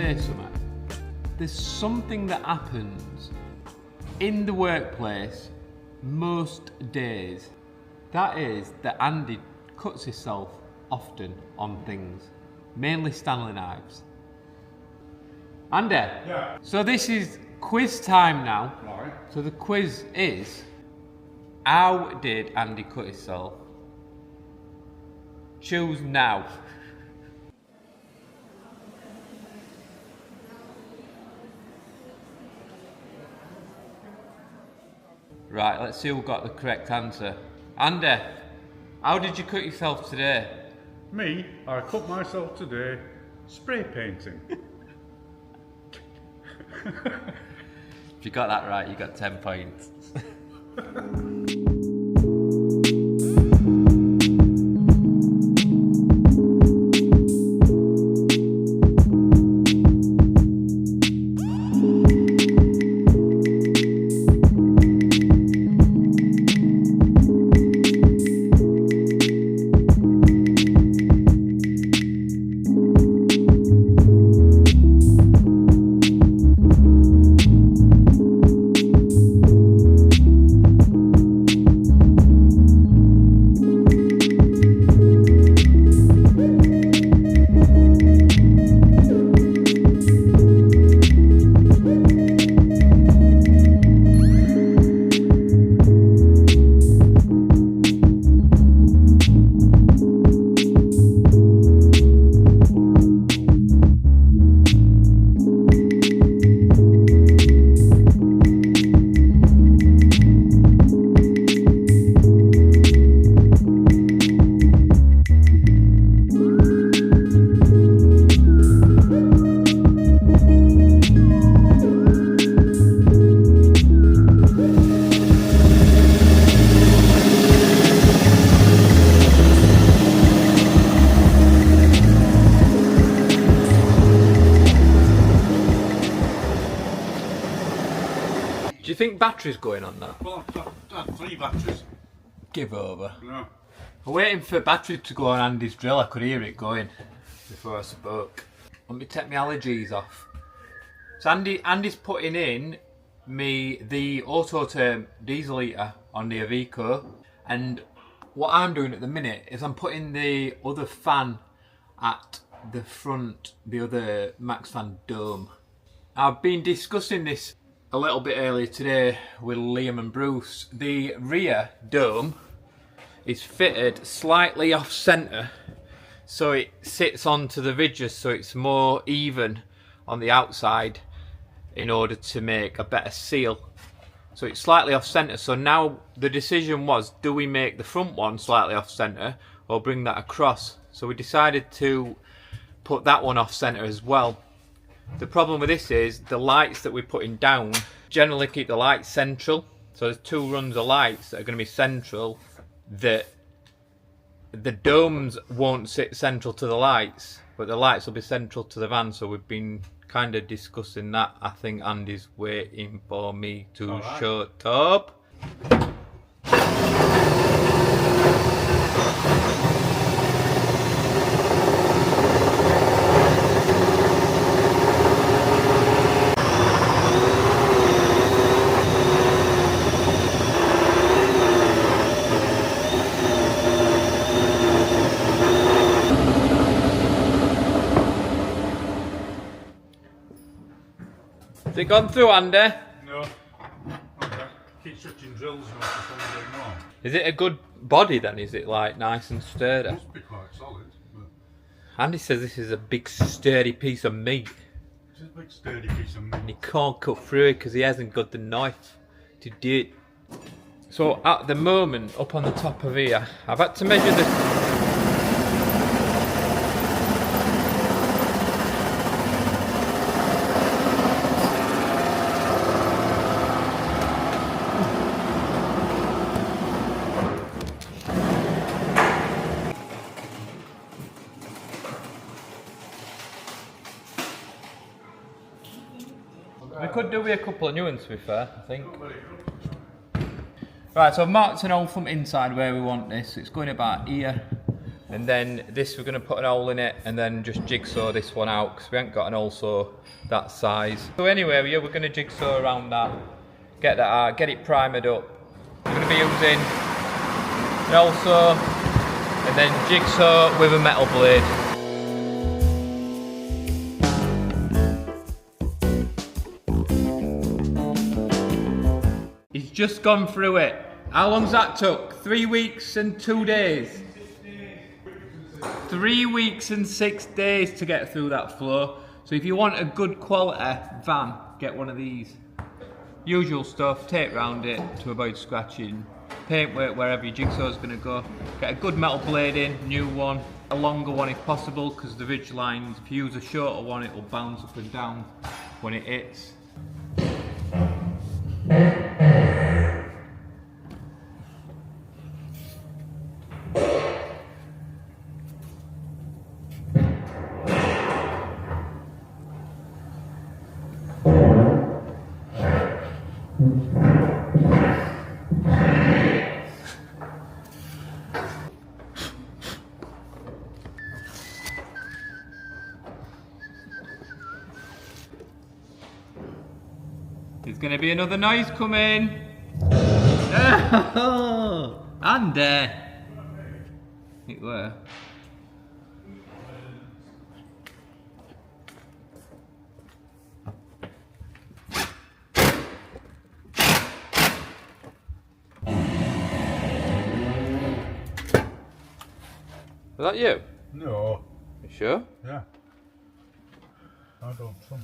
say something? There's something that happens in the workplace most days. That is that Andy cuts himself often on things, mainly Stanley knives. Andy? Yeah. So this is quiz time now. Right. So the quiz is, how did Andy cut himself? Choose now. Right, let's see who got the correct answer. Andy, how did you cut yourself today? Me, I cut myself today spray painting. If you got that right, you got 10 points. Do you think battery's going on that? Well, I've had 3 batteries. Give over. No. I'm waiting for battery to go on Andy's drill. I could hear it going before I spoke. Let me take my allergies off. So Andy's putting in the auto-term diesel heater on the Aveco, and what I'm doing at the minute is I'm putting the other fan at the front, the other Max fan dome. I've been discussing this a little bit earlier today with Liam and Bruce. The rear dome is fitted slightly off centre, so it sits onto the ridges, so it's more even on the outside in order to make a better seal. So it's slightly off centre. So now the decision was, do we make the front one slightly off centre or bring that across? So we decided to put that one off centre as well. The problem with this is the lights that we're putting down generally keep the lights central. So there's 2 runs of lights that are going to be central. The domes won't sit central to the lights, but the lights will be central to the van. So we've been kind of discussing that. I think Andy's waiting for me to shut up. Has it gone through, Andy? No. Okay. Keep switching drills now for something wrong. Is it a good body then? Is it like nice and sturdy? It must be quite solid. But Andy says this is a big sturdy piece of meat. it's a big sturdy piece of meat. And he can't cut through it because he hasn't got the knife to do it. So at the moment, up on the top of here, I've had to measure the... We could do with a couple of new ones, to be fair, I think. Right, so I've marked an hole from inside where we want this. It's going about here. And then this we're going to put an hole in it and then just jigsaw this one out because we haven't got an hole saw that size. So anyway, yeah, we're going to jigsaw around that, get that out, get it primered up. We're going to be using an hole saw and then jigsaw with a metal blade. He's just gone through it. How long's that took? 3 weeks and 2 days. 3 weeks and 6 days to get through that floor. So if you want a good quality van, get one of these. Usual stuff, tape round it to avoid scratching. Paintwork wherever your jigsaw's going to go. Get a good metal blade in, new one. A longer one if possible, because the ridge lines, if you use a shorter one, it will bounce up and down when it hits. There's going to be another noise coming. Oh, and it were. Was that you? No. You sure? Yeah. I don't trust.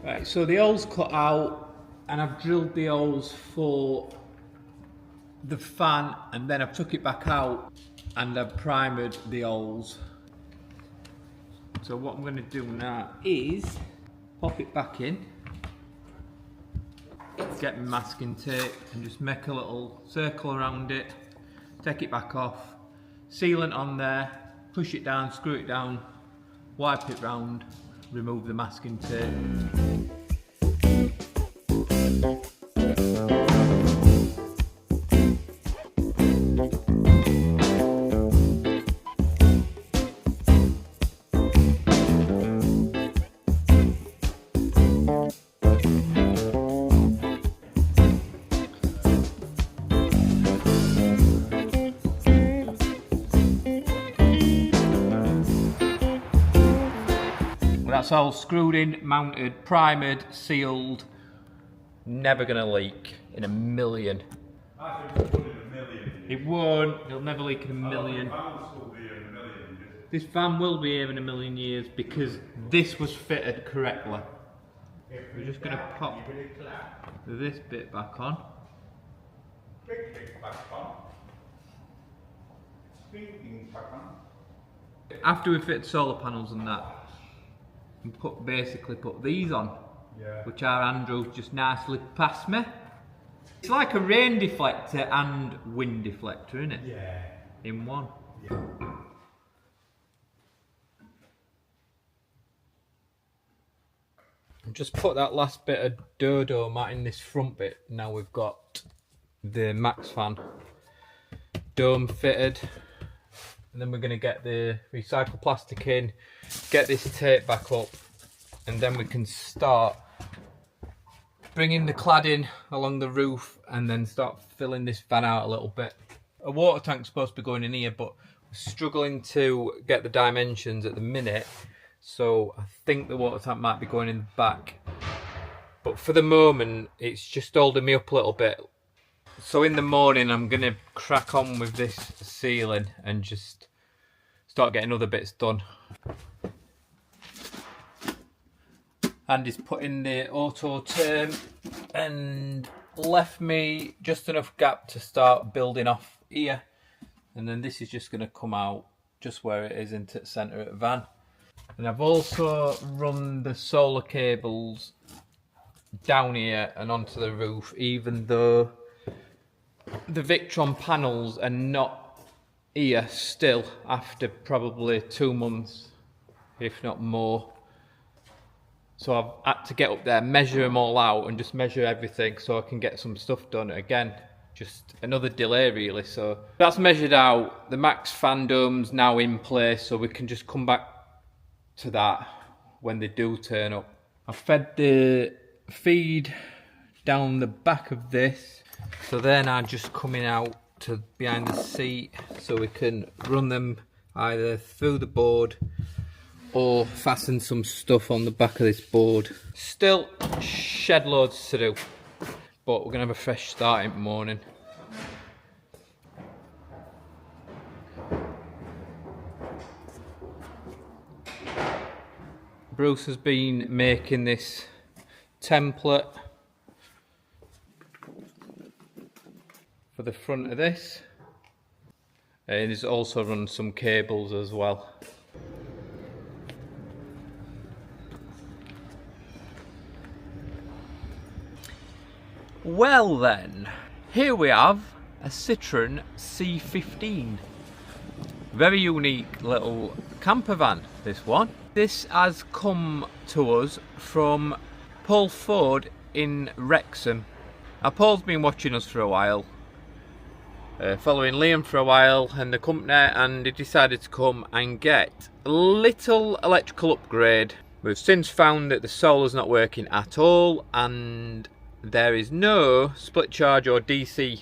Right, so the hole's cut out and I've drilled the holes for the fan and then I've took it back out and I've primered the holes. So what I'm going to do now is pop it back in, get my masking tape and just make a little circle around it, take it back off, sealant on there, push it down, screw it down, wipe it round, remove the masking tape. That's all screwed in, mounted, primered, sealed. Never gonna leak in a million. I think it'll put in a million. It won't, it'll never leak in a million. This van will be here in a million years because this was fitted correctly. We're just gonna pop this bit back on. After we fit solar panels and that, and basically put these on, which our Andrew just nicely passed me. It's like a rain deflector and wind deflector, isn't it? Yeah. In one. Yeah. Just put that last bit of dodo mat in this front bit. Now we've got the max fan dome fitted. And then we're going to get the recycled plastic in, get this tape back up, and then we can start bringing the cladding along the roof and then start filling this van out a little bit. A water tank's supposed to be going in here, but we're struggling to get the dimensions at the minute, so I think the water tank might be going in the back. But for the moment, it's just holding me up a little bit. So in the morning I'm going to crack on with this ceiling and just start getting other bits done. Andy's put in the auto turn and left me just enough gap to start building off here, and then this is just going to come out just where it is into the centre of the van. And I've also run the solar cables down here and onto the roof, even though the Victron panels are not here still after probably 2 months if not more. So I've had to get up there, measure them all out and just measure everything so I can get some stuff done. Again, just another delay really. So that's measured out. The max fandom's now in place, so we can just come back to that when they do turn up. I've fed the feed down the back of this, so they're now just coming out to behind the seat so we can run them either through the board or fasten some stuff on the back of this board. Still shed loads to do, but we're gonna have a fresh start in the morning. Bruce has been making this template for the front of this, and he's also run some cables as well. Well then, here we have a Citroën C15. Very unique little camper van, this one. This has come to us from Paul Ford in Wrexham. Now Paul's been watching us for a while, following Liam for a while and the company, and he decided to come and get a little electrical upgrade. We've since found that the solar's not working at all and there is no split charge or DC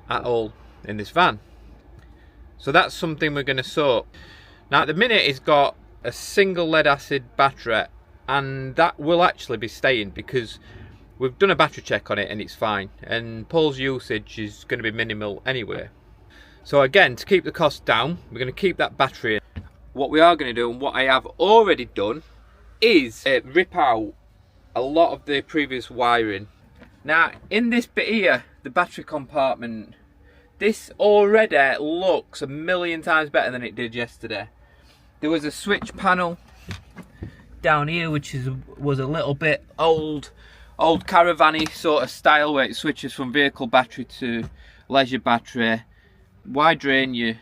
at all in this van. So that's something we're going to sort. Now at the minute it's got a single lead acid battery, and that will actually be staying because we've done a battery check on it and it's fine, and Paul's usage is going to be minimal anyway. So again, to keep the cost down, we're going to keep that battery in. What we are going to do, and what I have already done, is rip out a lot of the previous wiring. Now in this bit here, the battery compartment, this already looks a million times better than it did yesterday. There was a switch panel down here which was a little bit old caravan-y sort of style, where it switches from vehicle battery to leisure battery. Why drain your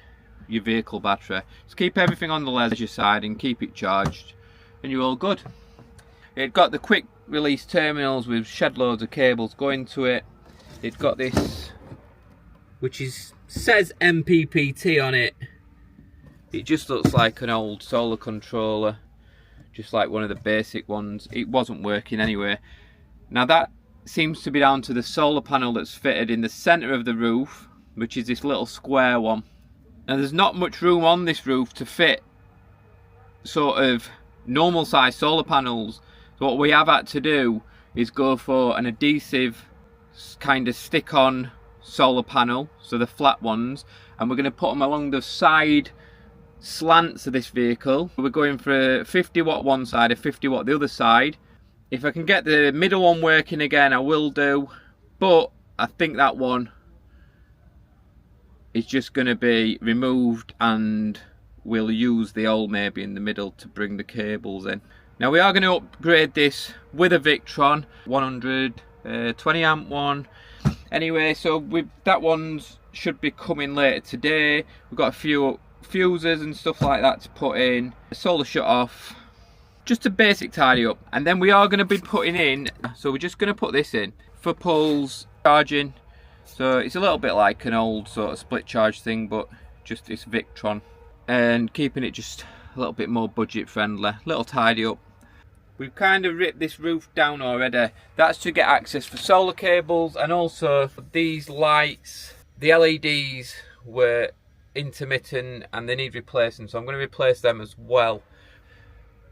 vehicle battery? Just keep everything on the leisure side and keep it charged and you're all good. It got the quick release terminals with shed loads of cables going to it. It's got this, which says MPPT on it. It just looks like an old solar controller, just like one of the basic ones. It wasn't working anyway. Now that seems to be down to the solar panel that's fitted in the centre of the roof, which is this little square one. Now there's not much room on this roof to fit sort of normal size solar panels. So what we have had to do is go for an adhesive kind of stick-on solar panel, so the flat ones, and we're going to put them along the side slants of this vehicle. We're going for a 50 watt one side, a 50 watt the other side. If I can get the middle one working again, I will do, but I think that one is just going to be removed and we'll use the old maybe in the middle to bring the cables in. Now we are going to upgrade this with a Victron 120 amp one. Anyway, so that one should be coming later today. We've got a few fuses and stuff like that to put in, the solar shut off, just a basic tidy up, and then we are going to be putting in, so we're just going to put this in for Paul's charging. So it's a little bit like an old sort of split charge thing, but just this Victron, and keeping it just a little bit more budget friendly, little tidy up. We've kind of ripped this roof down already. That's to get access for solar cables, and also for these lights, the LEDs were intermittent and they need replacing, so I'm going to replace them as well.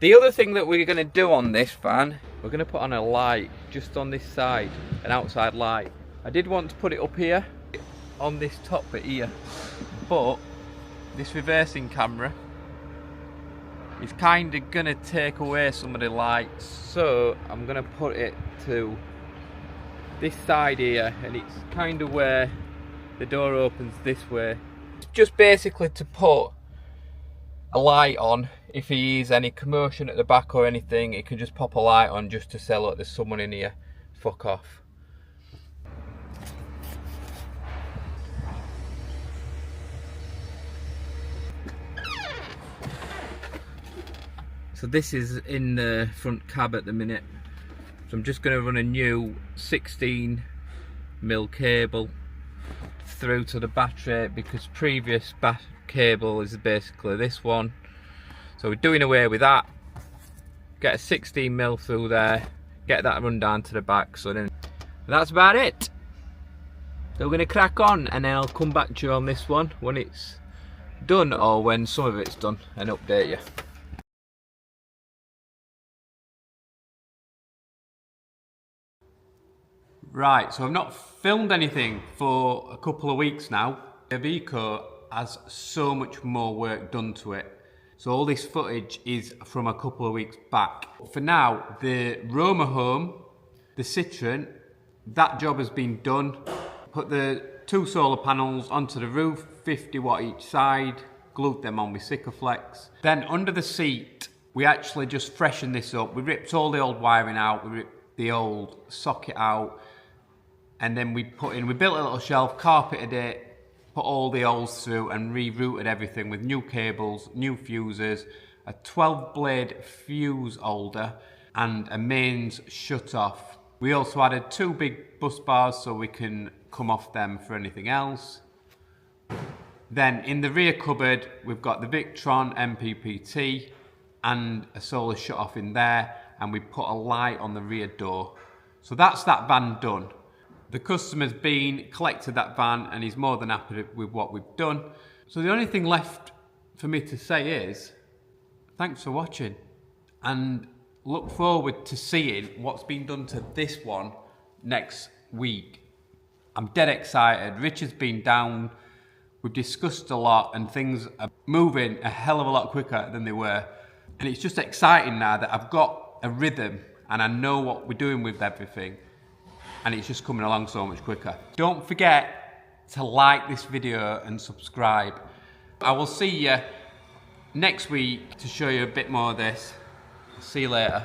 The other thing that we're going to do on this van, we're going to put on a light just on this side, an outside light. I did want to put it up here on this top bit here, but this reversing camera is kind of going to take away some of the lights, so I'm going to put it to this side here, and it's kind of where the door opens this way. Just basically to put a light on. If he hears any commotion at the back or anything, he can just pop a light on just to say, look, there's someone in here, fuck off. So this is in the front cab at the minute. So I'm just going to run a new 16mm cable through to the battery, because previous cable is basically this one. So we're doing away with that. Get a 16mm through there, get that run down to the back. So then that's about it. So we're going to crack on, and then I'll come back to you on this one when it's done, or when some of it's done, and update you. Right, so I've not filmed anything for a couple of weeks now. Aveco has so much more work done to it. So all this footage is from a couple of weeks back. For now, the Roma home, the Citroën, that job has been done. Put the 2 solar panels onto the roof, 50 watt each side, glued them on with Sikaflex. Then under the seat, we actually just freshened this up. We ripped all the old wiring out, we ripped the old socket out, and then we built a little shelf, carpeted it, put all the holes through and rerouted everything with new cables, new fuses, a 12 blade fuse holder and a mains shut off. We also added 2 big bus bars so we can come off them for anything else. Then in the rear cupboard we've got the Victron MPPT and a solar shut off in there, and we put a light on the rear door. So that's that van done. The customer's been, collected that van, and he's more than happy with what we've done. So the only thing left for me to say is, thanks for watching, and look forward to seeing what's been done to this one next week. I'm dead excited. Richard's been down, we've discussed a lot, and things are moving a hell of a lot quicker than they were. And it's just exciting now that I've got a rhythm and I know what we're doing with everything. And it's just coming along so much quicker. Don't forget to like this video and subscribe. I will see you next week to show you a bit more of this. See you later.